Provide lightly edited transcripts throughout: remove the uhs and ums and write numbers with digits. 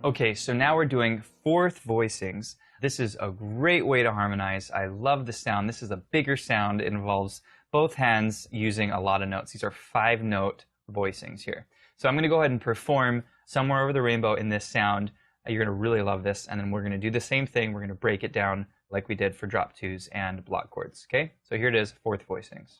Okay, so now we're doing fourth voicings. This is a great way to harmonize. I love the sound. This is a bigger sound. It involves both hands using a lot of notes. These are 5-note voicings here. So I'm going to go ahead and perform Somewhere Over the Rainbow in this sound. You're going to really love this, and then we're going to do the same thing. We're going to break it down like we did for drop twos and block chords. Okay, so here it is, fourth voicings.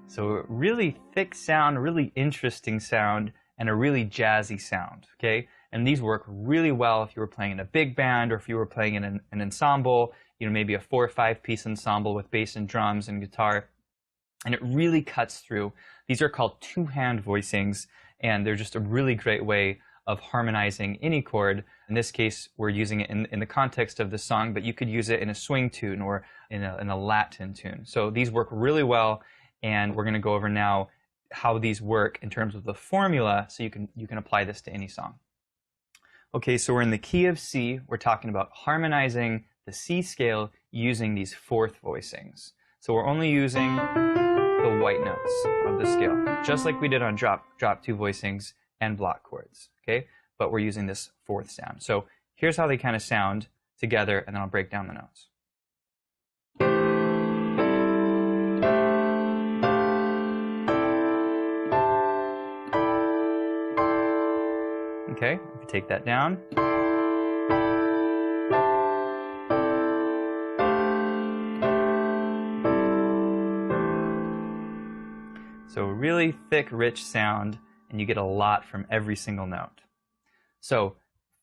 So a really thick sound, really interesting sound, and a really jazzy sound, okay? And these work really well if you were playing in a big band or if you were playing in an ensemble, you know, maybe a 4 or 5 piece ensemble with bass and drums and guitar. And it really cuts through. These are called two-hand voicings, and they're just a really great way of harmonizing any chord. In this case, we're using it in the context of the song, but you could use it in a swing tune or in a Latin tune. So these work really well. And we're going to go over now how these work in terms of the formula, so you can apply this to any song. Okay, so we're in the key of C. We're talking about harmonizing the C scale using these fourth voicings. So we're only using the white notes of the scale, just like we did on drop two voicings and block chords. Okay, but we're using this fourth sound. So here's how they kind of sound together, and then I'll break down the notes. Okay, if you take that down. So a really thick, rich sound, and you get a lot from every single note. So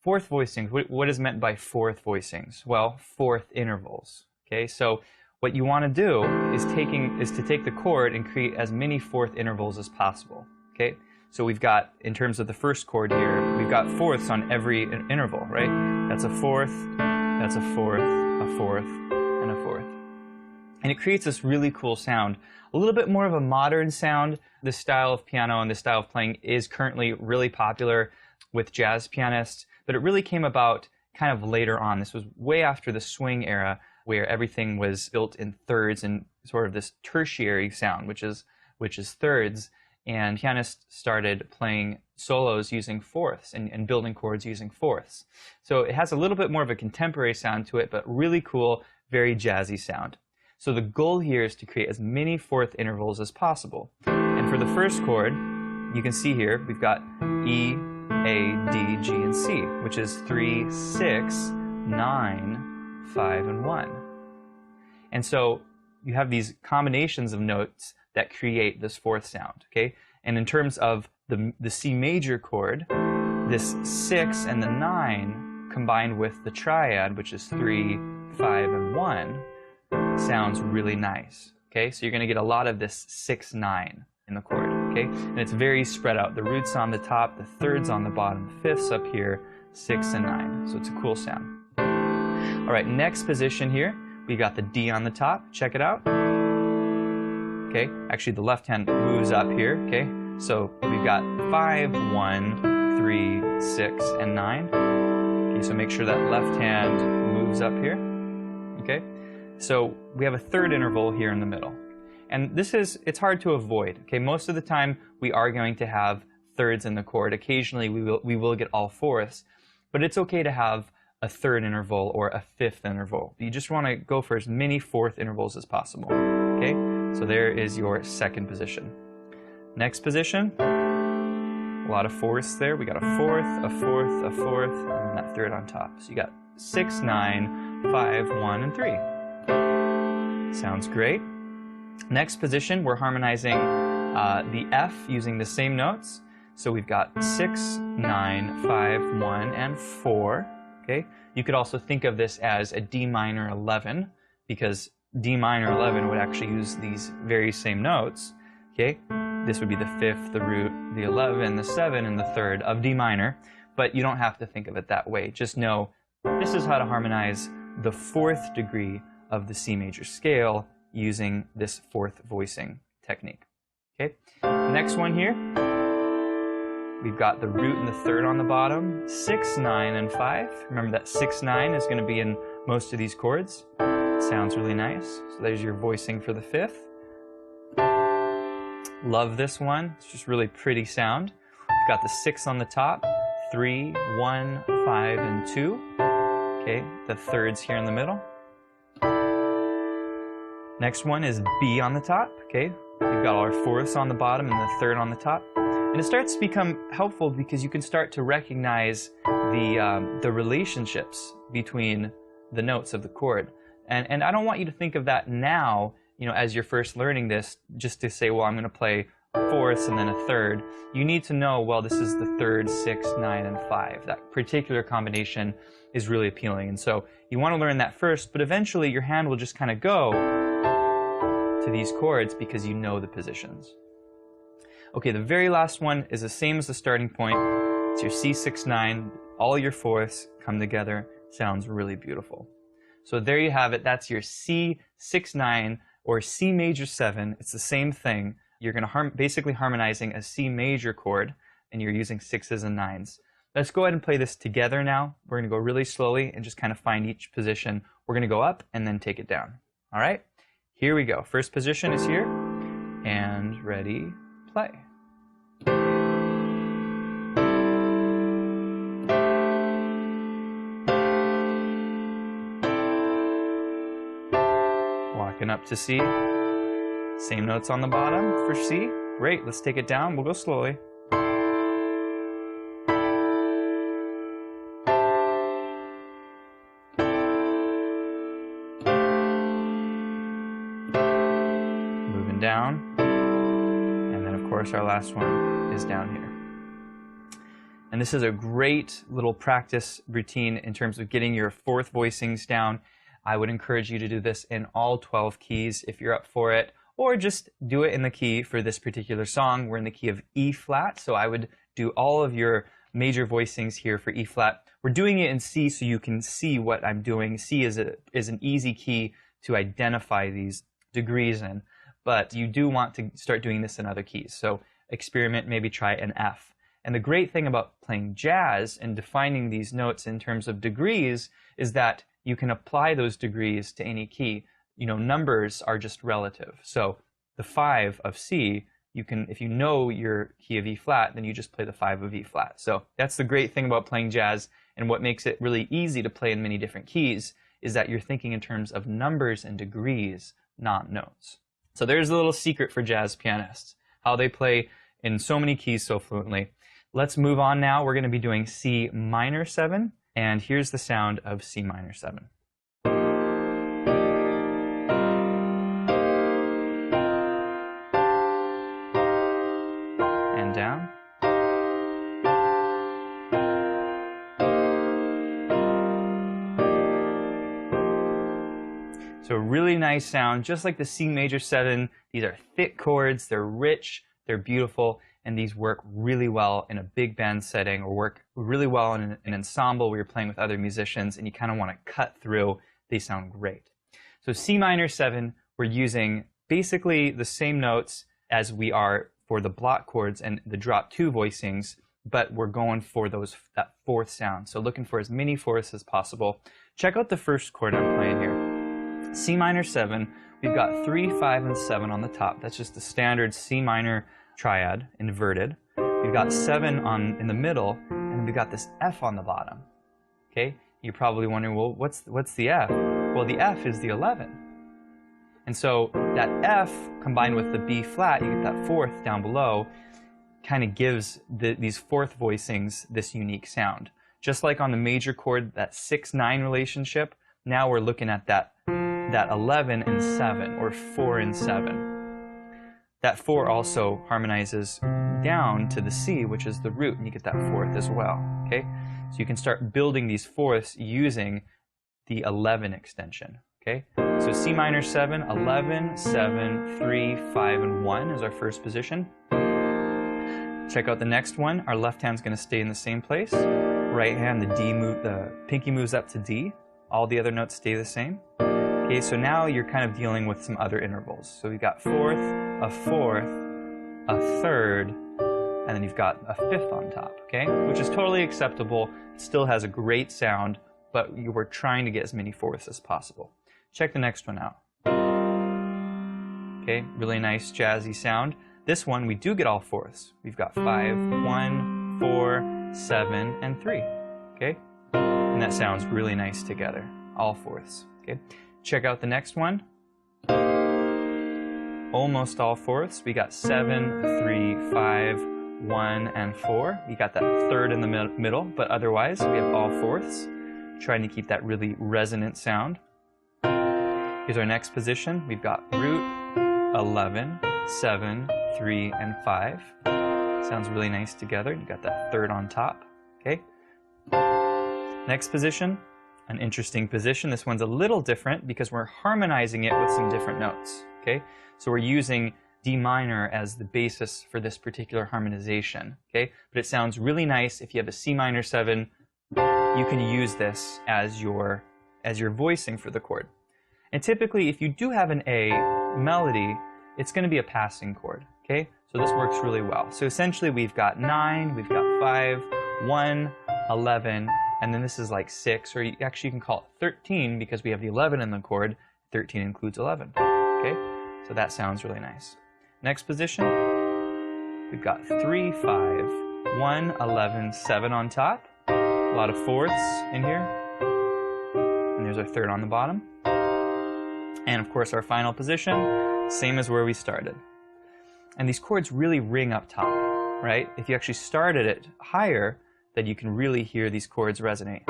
fourth voicings, what is meant by fourth voicings? Well, fourth intervals. Okay, so what you want to do is to take the chord and create as many fourth intervals as possible. Okay. So we've got, in terms of the first chord here, we've got fourths on every interval, right? That's a fourth, that's a fourth, and a fourth. And it creates this really cool sound. A little bit more of a modern sound. This style of piano and this style of playing is currently really popular with jazz pianists, but it really came about kind of later on. This was way after the swing era, where everything was built in thirds and sort of this tertiary sound, which is thirds. And pianists started playing solos using fourths and building chords using fourths. So it has a little bit more of a contemporary sound to it, but really cool, very jazzy sound. So the goal here is to create as many fourth intervals as possible. And for the first chord, you can see here, we've got E, A, D, G, and C, which is 3, 6, 9, 5, and 1. And so you have these combinations of notes that create this fourth sound, okay? And in terms of the C major chord, this 6 and the 9 combined with the triad, which is 3, 5, and 1, sounds really nice, okay? So you're going to get a lot of this 6, 9 in the chord, okay? And it's very spread out. The root's on the top, the third's on the bottom, the fifth's up here, 6 and 9. So it's a cool sound. All right, next position here, we got the D on the top. Check it out. Okay, actually the left hand moves up here, okay? So we've got 5, 1, 3, 6, and 9. Okay, so make sure that left hand moves up here, okay? So we have a third interval here in the middle. And it's hard to avoid, okay? Most of the time we are going to have thirds in the chord. Occasionally we will get all fourths, but it's okay to have a third interval or a fifth interval. You just want to go for as many fourth intervals as possible, okay? So there is your second position. Next position, a lot of fourths there. We got a fourth, a fourth, a fourth, and then that third on top. So you got 6, 9, 5, 1, and 3. Sounds great. Next position, we're harmonizing the F using the same notes. So we've got 6, 9, 5, 1, and 4. Okay. You could also think of this as a D minor 11, because D minor 11 would actually use these very same notes, okay? This would be the fifth, the root, the 11, the 7, and the third of D minor, but you don't have to think of it that way. Just know This is how to harmonize the fourth degree of the C major scale using this fourth voicing technique. Okay, next one here, we've got the root and the third on the bottom, 6, 9, and 5. Remember that 6, 9 is going to be in most of these chords. Sounds really nice. So there's your voicing for the fifth. Love this one. It's just really pretty sound. We've got the 6 on the top, 3, 1, 5, and 2. Okay, the third's here in the middle. Next one is B on the top. Okay, we've got our fourths on the bottom and the third on the top. And it starts to become helpful because you can start to recognize the relationships between the notes of the chord. And I don't want you to think of that now, you know, as you're first learning this, just to say, well, I'm going to play fourths and then a third. You need to know, well, this is the third, 6, 9, and 5. That particular combination is really appealing. And so you want to learn that first, but eventually your hand will just kind of go to these chords because you know the positions. Okay, the very last one is the same as the starting point. It's your C6, 9. All your fourths come together. Sounds really beautiful. So there you have it. That's your C6, 9 or C major 7. It's the same thing. You're going to basically harmonizing a C major chord, and you're using 6s and 9s. Let's go ahead and play this together now. We're going to go really slowly and just kind of find each position. We're going to go up and then take it down. All right? Here we go. First position is here. And ready, play. Walking up to C. Same notes on the bottom for C. Great, let's take it down. We'll go slowly. Moving down. And then of course our last one is down here. And this is a great little practice routine in terms of getting your fourth voicings down. I would encourage you to do this in all 12 keys if you're up for it, or just do it in the key for this particular song. We're in the key of E flat, so I would do all of your major voicings here for E flat. We're doing it in C so you can see what I'm doing. C is an easy key to identify these degrees in, but you do want to start doing this in other keys. So experiment, maybe try an F. And the great thing about playing jazz and defining these notes in terms of degrees is that you can apply those degrees to any key. You know, numbers are just relative. So the 5 of C, you can, if you know your key of E flat, then you just play the 5 of E flat. So that's the great thing about playing jazz, and what makes it really easy to play in many different keys is that you're thinking in terms of numbers and degrees, not notes. So there's a little secret for jazz pianists, how they play in so many keys so fluently. Let's move on now. We're going to be doing C minor 7, and here's the sound of C minor 7. Down. So a really nice sound, just like the C major 7. These are thick chords, they're rich, they're beautiful, and these work really well in a big band setting, or work really well in an ensemble where you're playing with other musicians and you kind of want to cut through. They sound great. So C minor 7, we're using basically the same notes as we are for the block chords and the drop 2 voicings, but we're going for that fourth sound. So looking for as many fourths as possible. Check out the first chord I'm playing here. C minor 7, we've got 3, 5, and 7 on the top. That's just the standard C minor triad, inverted. We've got 7 in the middle, and we've got this F on the bottom. Okay? You're probably wondering, well, what's the F? Well, the F is the 11. And so that F combined with the B flat, you get that fourth down below, kind of gives these fourth voicings this unique sound. Just like on the major chord, that 6-9 relationship, now we're looking at that 11 and 7, or 4 and 7. That 4 also harmonizes down to the C, which is the root, and you get that fourth as well. Okay? So you can start building these fourths using the 11 extension. Okay? So C minor 7, 11, 7, 3, 5, and 1 is our first position. Check out the next one. Our left hand's going to stay in the same place. We're right hand, the pinky moves up to D. All the other notes stay the same. Okay, so now you're kind of dealing with some other intervals. So we've got fourth, a third, and then you've got a fifth on top, okay? Which is totally acceptable. It still has a great sound, but you were trying to get as many fourths as possible. Check the next one out. Okay, really nice jazzy sound. This one, we do get all fourths. We've got 5, 1, 4, 7, and 3, okay? And that sounds really nice together, all fourths, okay? Check out the next one. Almost all fourths. We got 7, 3, 5, 1, and 4. You got that third in the middle, but otherwise we have all fourths. Trying to keep that really resonant sound. Here's our next position. We've got root, 11, 7, 3, and 5. Sounds really nice together. You got that third on top, okay? Next position, an interesting position. This one's a little different because we're harmonizing it with some different notes, okay? So we're using D minor as the basis for this particular harmonization, okay? But it sounds really nice. If you have a C minor 7, you can use this as your voicing for the chord. And typically, if you do have an A melody, it's going to be a passing chord, okay? So this works really well. So essentially, we've got 9, we've got 5, 1, 11, and then this is like 6, or you can call it 13 because we have the 11 in the chord. 13 includes 11, okay? So that sounds really nice. Next position, we've got 3, 5, 1, 11, 7 on top. A lot of fourths in here. And there's our third on the bottom. And of course, our final position, same as where we started. And these chords really ring up top, right? If you actually started it higher, then you can really hear these chords resonate.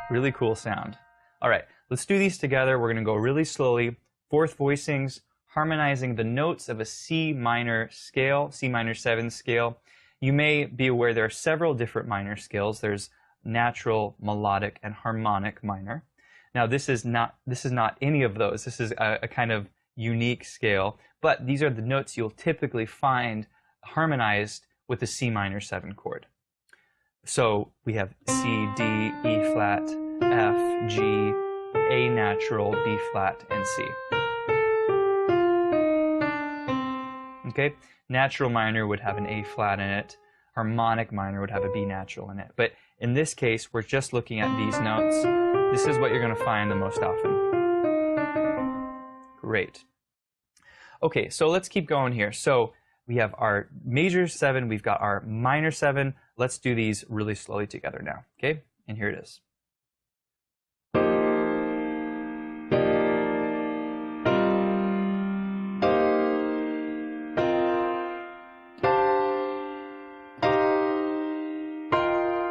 Really cool sound. All right, let's do these together. We're going to go really slowly. Fourth voicings, harmonizing the notes of a C minor scale, C minor 7 scale. You may be aware there are several different minor scales. There's natural, melodic, and harmonic minor. Now this is not any of those. This is a kind of unique scale, but these are the notes you'll typically find harmonized with the C minor 7 chord. So we have C, D, E flat, F, G, A natural, B flat, and C. Okay, natural minor would have an A flat in it. Harmonic minor would have a B natural in it. But in this case, we're just looking at these notes. This is what you're going to find the most often. Great. Okay, so let's keep going here. So we have our major 7, we've got our minor 7. Let's do these really slowly together now, okay? And here it is.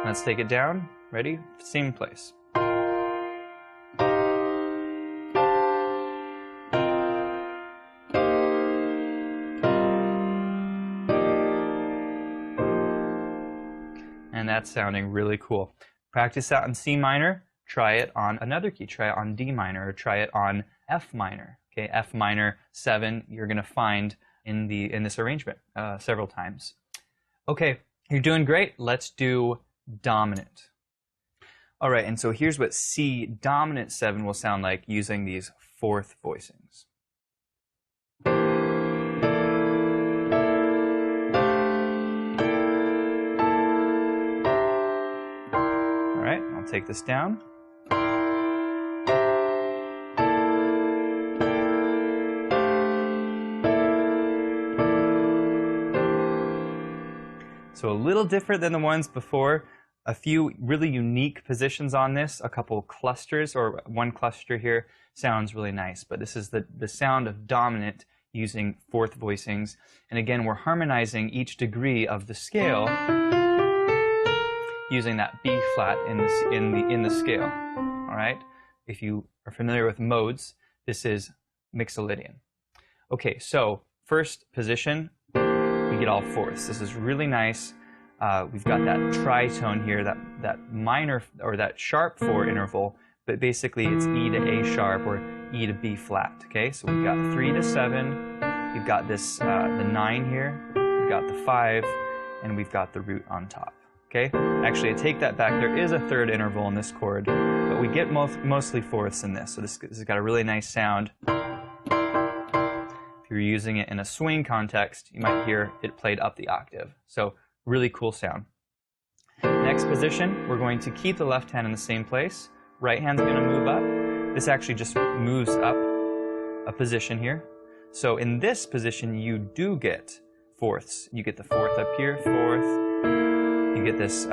Let's take it down. Ready? Same place. And that's sounding really cool. Practice that on C minor. Try it on another key. Try it on D minor, or try it on F minor. Okay, F minor 7. You're going to find in this arrangement several times. Okay, you're doing great. Let's do dominant. All right, and so here's what C dominant 7 will sound like using these fourth voicings. All right, I'll take this down. So a little different than the ones before. A few really unique positions on this, a couple clusters, or one cluster here sounds really nice. But this is the sound of dominant using fourth voicings. And again, we're harmonizing each degree of the scale using that B flat in the scale. All right. If you are familiar with modes, this is Mixolydian. Okay, so first position, we get all fourths. This is really nice. We've got that tritone here, that minor or that sharp 4 interval, but basically it's E to A sharp or E to B flat. Okay, so we've got 3 to 7, we've got this, the 9 here, we've got the 5, and we've got the root on top. Okay? Actually, I take that back. There is a third interval in this chord, but we get mostly fourths in this. So this has got a really nice sound. If you're using it in a swing context, you might hear it played up the octave. So really cool sound. Next position, we're going to keep the left hand in the same place. Right hand's going to move up. This actually just moves up a position here. So in this position, you do get fourths. You get the fourth up here, fourth. You get this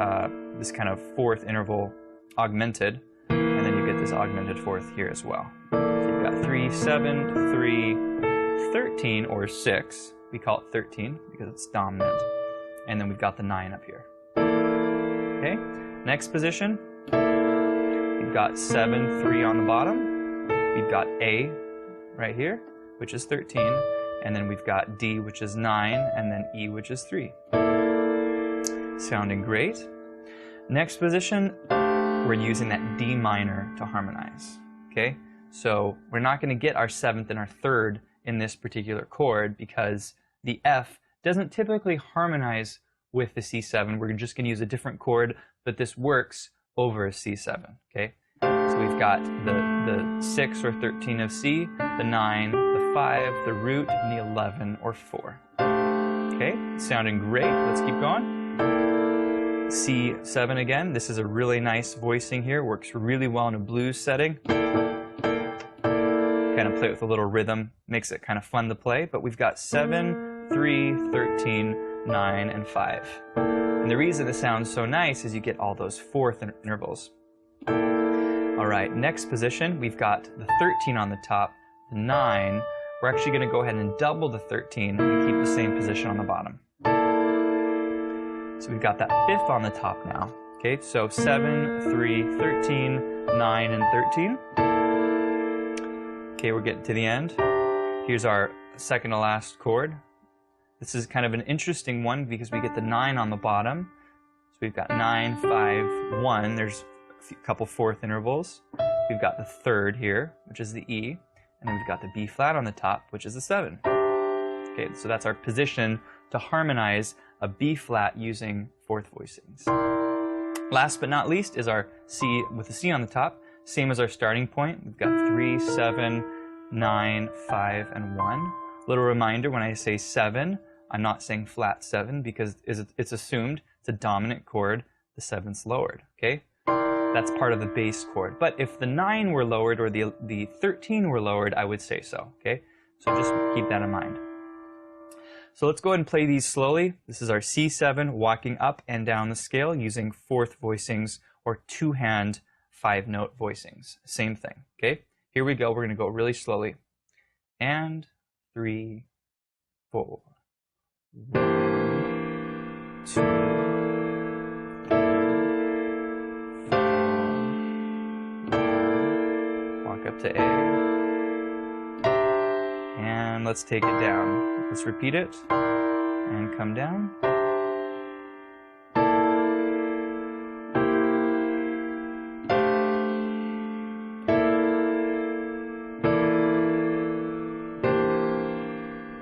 this kind of fourth interval augmented, and then you get this augmented fourth here as well. So you've got 3, 7, 3, 13, or 6. We call it 13 because it's dominant. And then we've got the 9 up here. Okay, next position. We've got 7, 3 on the bottom. We've got A right here, which is 13. And then we've got D, which is 9, and then E, which is 3. Sounding great. Next position, we're using that D minor to harmonize. Okay, so we're not going to get our 7th and our 3rd in this particular chord because the F doesn't typically harmonize with the C7. We're just going to use a different chord, but this works over a C7. Okay, so we've got the 6 or 13 of C, the 9, the 5, the root, and the 11 or 4. Okay, sounding great. Let's keep going. C7 again. This is a really nice voicing here. Works really well in a blues setting. Kind of play it with a little rhythm. Makes it kind of fun to play. But we've got 7, 3, 13, 9, and 5. And the reason it sounds so nice is you get all those fourth intervals. All right, next position, we've got the 13 on the top, the 9. We're actually going to go ahead and double the 13 and keep the same position on the bottom. So we've got that 5th on the top now. Okay, so 7, 3, 13, 9, and 13. Okay, we're getting to the end. Here's our second to last chord. This is kind of an interesting one because we get the 9 on the bottom. So we've got 9, 5, 1. There's a couple fourth intervals. We've got the 3rd here, which is the E. And then we've got the B flat on the top, which is the 7. Okay, so that's our position to harmonize a B flat using fourth voicings. Last but not least is our C with a C on the top, same as our starting point. We've got 3, 7, 9, 5, and 1. Little reminder, when I say 7, I'm not saying flat 7 because it's assumed it's a dominant chord, the 7th's lowered, okay? That's part of the bass chord. But if the 9 were lowered or the 13 were lowered, I would say so, okay? So just keep that in mind. So let's go ahead and play these slowly. This is our C7 walking up and down the scale using fourth voicings or two-hand 5-note voicings. Same thing, okay? Here we go. We're going to go really slowly. And 3, 4. 1, 2, 3, 4. 1. Walk up to A. And let's take it down. Let's repeat it and come down.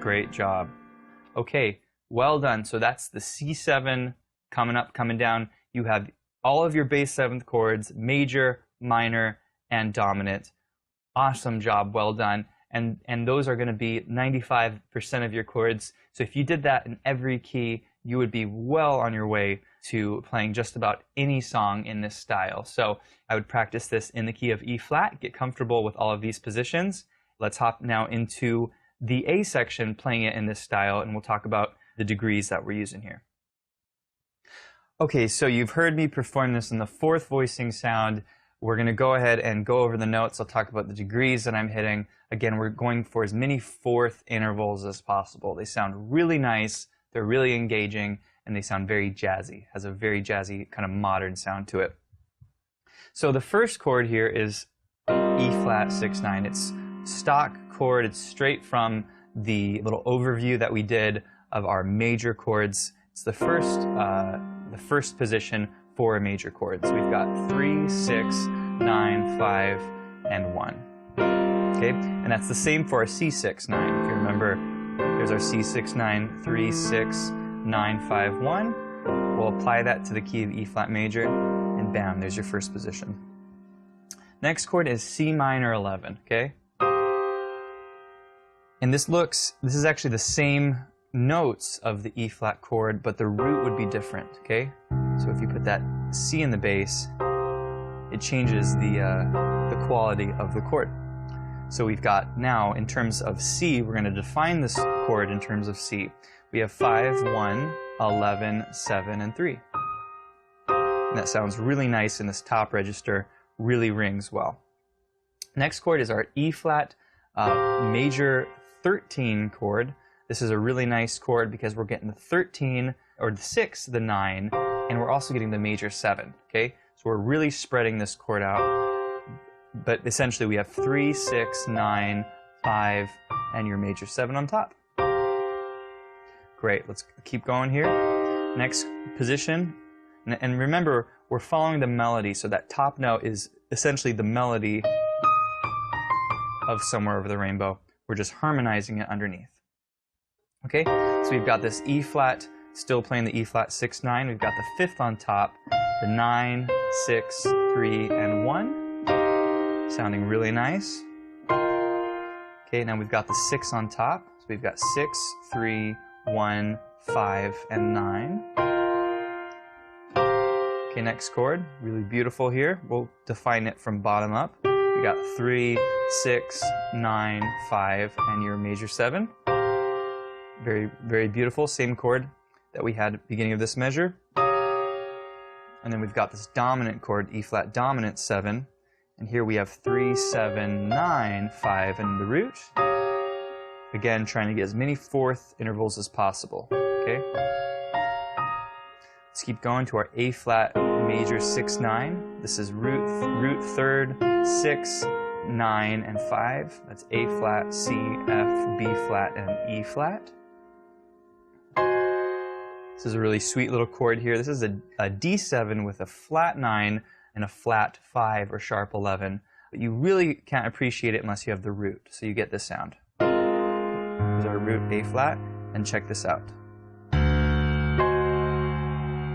Great job. Okay, well done. So that's the C7 coming up, coming down. You have all of your bass 7th chords, major, minor, and dominant. Awesome job, well done. And those are going to be 95% of your chords. So if you did that in every key, you would be well on your way to playing just about any song in this style. So I would practice this in the key of E flat, get comfortable with all of these positions. Let's hop now into the A section, playing it in this style, and we'll talk about the degrees that we're using here. Okay, so you've heard me perform this in the fourth voicing sound. We're going to go ahead and go over the notes. I'll talk about the degrees that I'm hitting. Again, we're going for as many fourth intervals as possible. They sound really nice, they're really engaging, and they sound very jazzy. Has a very jazzy kind of modern sound to it. So the first chord here is E flat 6-9. It's stock chord. It's straight from the little overview that we did of our major chords. It's the first position for a major chord. So we've got 3, 6, 9, 5, and 1. Okay, and that's the same for a C6, 9. If you remember, Here's our C6, 9, 3, 6, 9, 5, 1. We'll apply that to the key of E flat major, and bam, there's your first position. Next chord is C minor 11, okay? And this is actually the same notes of the E flat chord, but the root would be different, okay? So if you put that C in the bass, it changes the quality of the chord. So we've got now, in terms of C, we're going to define this chord in terms of C. We have 5, 1, 11, 7, and 3. And that sounds really nice in this top register, really rings well. Next chord is our E flat major 13 chord. This is a really nice chord because we're getting the 13, or the 6, the 9, and we're also getting the major 7, okay? So we're really spreading this chord out. But essentially we have 3, 6, 9, 5, and your major 7 on top. Great, let's keep going here. Next position, and remember, we're following the melody, so that top note is essentially the melody of Somewhere Over the Rainbow. We're just harmonizing it underneath. Okay, so we've got this E flat, still playing the E flat 6, 9. We've got the 5th on top, the 9, 6, 3, and 1. Sounding really nice. Okay, now we've got the 6 on top. So we've got 6, 3, 1, 5, and 9. Okay, next chord, really beautiful here. We'll define it from bottom up. We got 3, 6, 9, 5, and your major 7. Very, very beautiful. Same chord that we had at the beginning of this measure. And then we've got this dominant chord, E flat dominant 7. And here we have 3, 7, 9, 5, and the root. Again, trying to get as many fourth intervals as possible. Okay. Let's keep going to our A flat major 6, 9. This is root 3rd, 6, 9, and 5. That's A flat, C, F, B flat, and E flat. This is a really sweet little chord here. This is a D7 with a flat 9 and a flat 5 or sharp 11. But you really can't appreciate it unless you have the root. So you get this sound. Here's our root A flat, and check this out.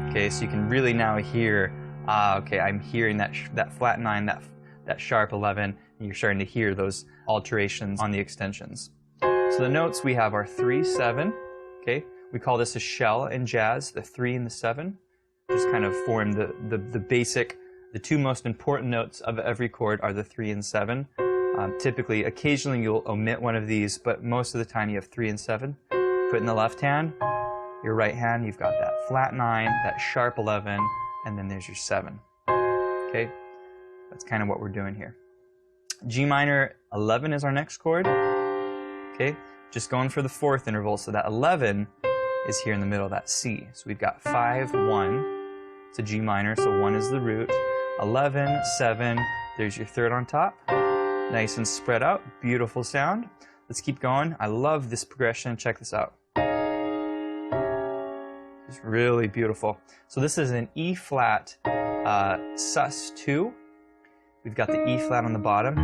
Okay, so you can really now hear, okay, I'm hearing that flat 9, that sharp 11, and you're starting to hear those alterations on the extensions. So the notes we have are 3, 7, okay? We call this a shell in jazz, the 3 and the 7. Just kind of form the basic, the two most important notes of every chord are the 3 and 7. Typically, occasionally you'll omit one of these, but most of the time you have 3 and 7. Put in the left hand, your right hand, you've got that flat 9, that sharp 11, and then there's your 7. Okay, that's kind of what we're doing here. G minor 11 is our next chord. Okay, just going for the fourth interval, so that 11 is here in the middle, that C. So we've got 5, 1, it's a G minor, so 1 is the root. 11, 7, there's your 3rd on top. Nice and spread out, beautiful sound. Let's keep going. I love this progression, check this out. It's really beautiful. So this is an E flat sus 2. We've got the E flat on the bottom,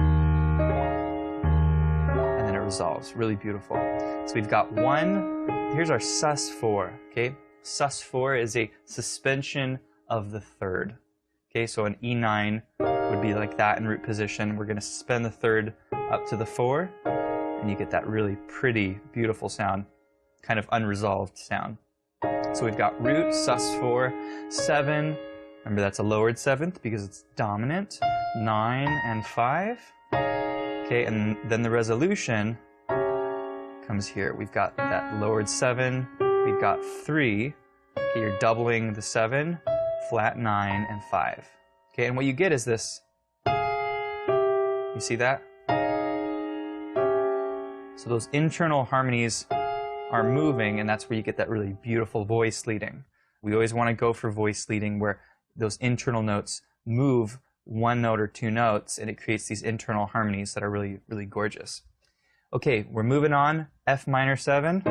and then it resolves. Really beautiful. So we've got 1, here's our sus 4, okay? Sus 4 is a suspension of the 3rd. Okay, so an E9 would be like that in root position. We're going to suspend the 3rd up to the 4, and you get that really pretty, beautiful sound, kind of unresolved sound. So we've got root, sus 4, 7, remember that's a lowered 7th because it's dominant, 9 and 5. Okay, and then the resolution comes here. We've got that lowered 7, we've got 3, okay, you're doubling the 7, flat 9, and 5. Okay, and what you get is this. You see that? So those internal harmonies are moving, and that's where you get that really beautiful voice leading. We always want to go for voice leading where those internal notes move one note or two notes, and it creates these internal harmonies that are really, really gorgeous. Okay, we're moving on. F minor 7.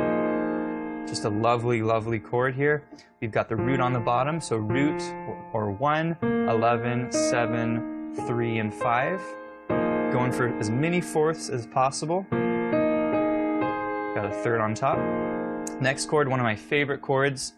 Just a lovely, lovely chord here. We've got the root on the bottom, so root or 1, 11, 7, 3, and 5. Going for as many fourths as possible. Got a third on top. Next chord, one of my favorite chords.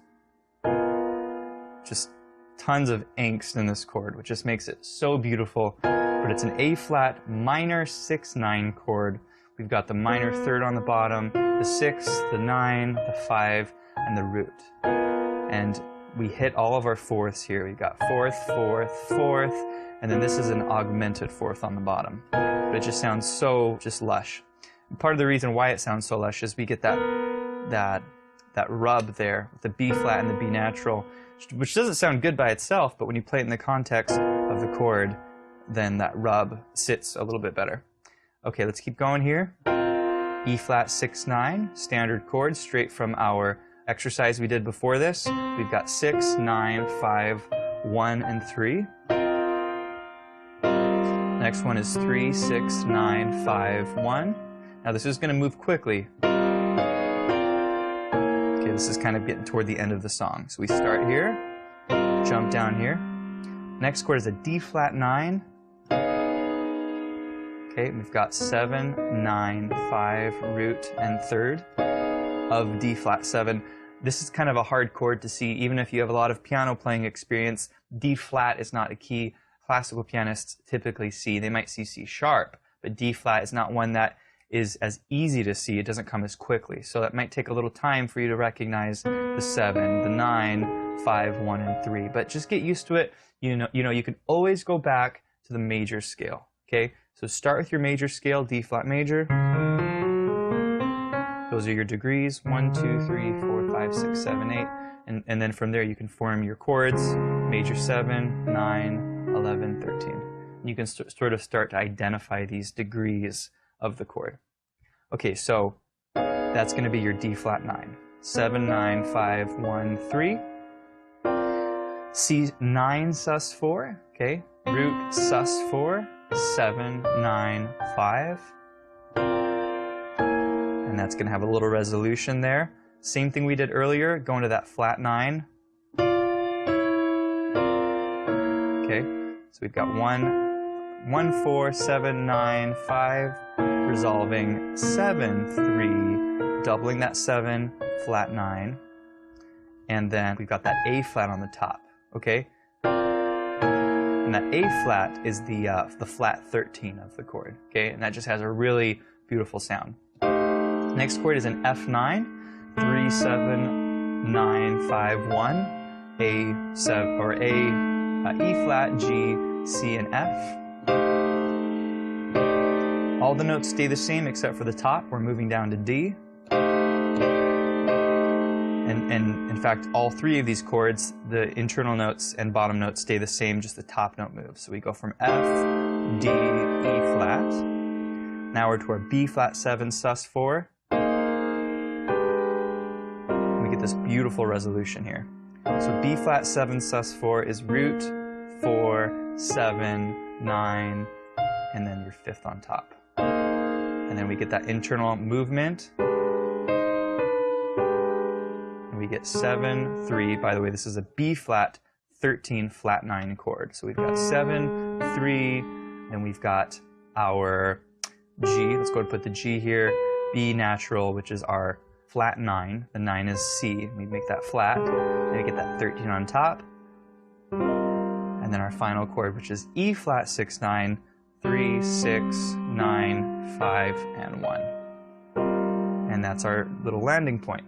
Just tons of angst in this chord, which just makes it so beautiful. But it's an A flat minor 6/9 chord. We've got the minor third on the bottom, the 6, the 9, the 5, and the root. And we hit all of our fourths here. We've got fourth, fourth, fourth, and then this is an augmented fourth on the bottom. But it just sounds so just lush. And part of the reason why it sounds so lush is we get that rub there with the B flat and the B natural, which doesn't sound good by itself, but when you play it in the context of the chord, then that rub sits a little bit better. Okay, let's keep going here. E flat 6/9, standard chord, straight from our exercise we did before this. We've got 6, 9, 5, 1, and 3. Next one is 3, 6, 9, 5, 1. Now this is going to move quickly. Okay, this is kind of getting toward the end of the song. So we start here, jump down here. Next chord is a D flat 9. Okay, we've got 7, 9, 5, root, and third of D flat 7. This is kind of a hard chord to see, even if you have a lot of piano playing experience. D flat is not a key classical pianists typically see. They might see C sharp, but D flat is not one that is as easy to see. It doesn't come as quickly. So that might take a little time for you to recognize the 7, the 9, 5, 1, and 3. But just get used to it. You know, you can always go back to the major scale. Okay, so start with your major scale, D flat major. Those are your degrees, 1, 2, 3, 4, 5, 6, 7, 8. And then from there you can form your chords, major 7, 9, 11, 13. And you can sort of start to identify these degrees of the chord. Okay, so that's going to be your D flat 9. 7, 9, 5, 1, 3. C 9 sus 4, okay, root sus 4, 7, 9, 5. And that's going to have a little resolution there. Same thing we did earlier, going to that flat 9. Okay, so we've got 1, 4, 7, 9, 5, resolving 7, 3, doubling that 7, flat 9. And then we've got that A flat on the top, okay? And that A flat is the flat 13 of the chord, okay? And that just has a really beautiful sound. Next chord is an F9, 3, 7, 9, 5, 1, A, 7, or A, E flat, G, C, and F. All the notes stay the same except for the top. We're moving down to D. And in fact, all three of these chords, the internal notes and bottom notes stay the same, just the top note moves. So we go from F, D, E flat. Now we're to our B flat 7 sus 4. We get this beautiful resolution here. So B flat 7 sus 4 is root 4, 7, 9, and then your fifth on top. And then we get that internal movement. And we get 7, 3. By the way, this is a B flat 13 flat 9 chord. So we've got 7, 3, and we've got our G. Let's go ahead and put the G here. B natural, which is our flat 9. The 9 is C. We make that flat. And we get that 13 on top. And then our final chord, which is E flat 6, 9, 3, 6, 9, 5, and 1. And that's our little landing point.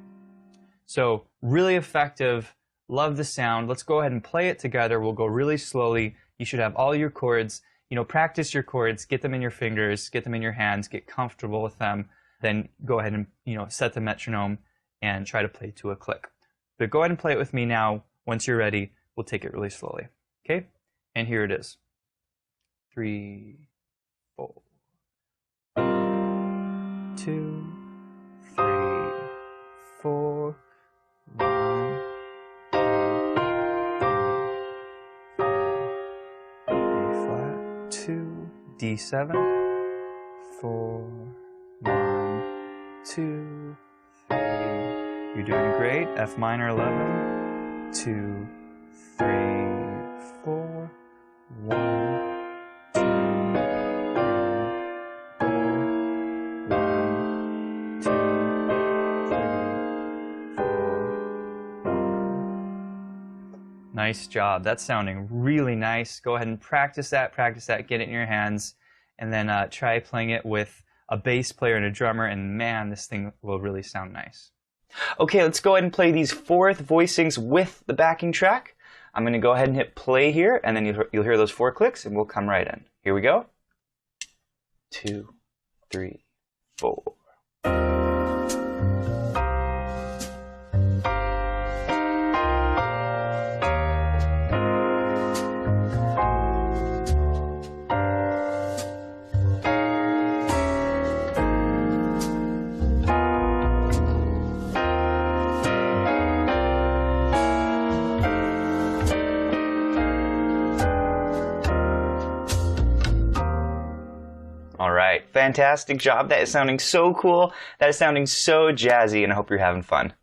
So really effective. Love the sound. Let's go ahead and play it together. We'll go really slowly. You should have all your chords. Practice your chords, get them in your fingers, get them in your hands, get comfortable with them. Then go ahead and set the metronome and try to play to a click. But go ahead and play it with me now. Once you're ready, we'll take it really slowly. Okay? And here it is. 3, 4. 1, 2, 3, 4. 1, 2, 3, 4. A flat, 2, D7. 4, 1, 2, 3. You're doing great. F minor 11. 2, 3, 4. 1, 2, 3, 4. 1, 2, Nice job. That's sounding really nice. Go ahead and practice that, get it in your hands, and then try playing it with a bass player and a drummer, and man, this thing will really sound nice. Okay, let's go ahead and play these fourth voicings with the backing track. I'm going to go ahead and hit play here, and then you'll hear those 4 clicks, and we'll come right in. Here we go. 2, 3, 4. All right, fantastic job. That is sounding so cool. That is sounding so jazzy, and I hope you're having fun.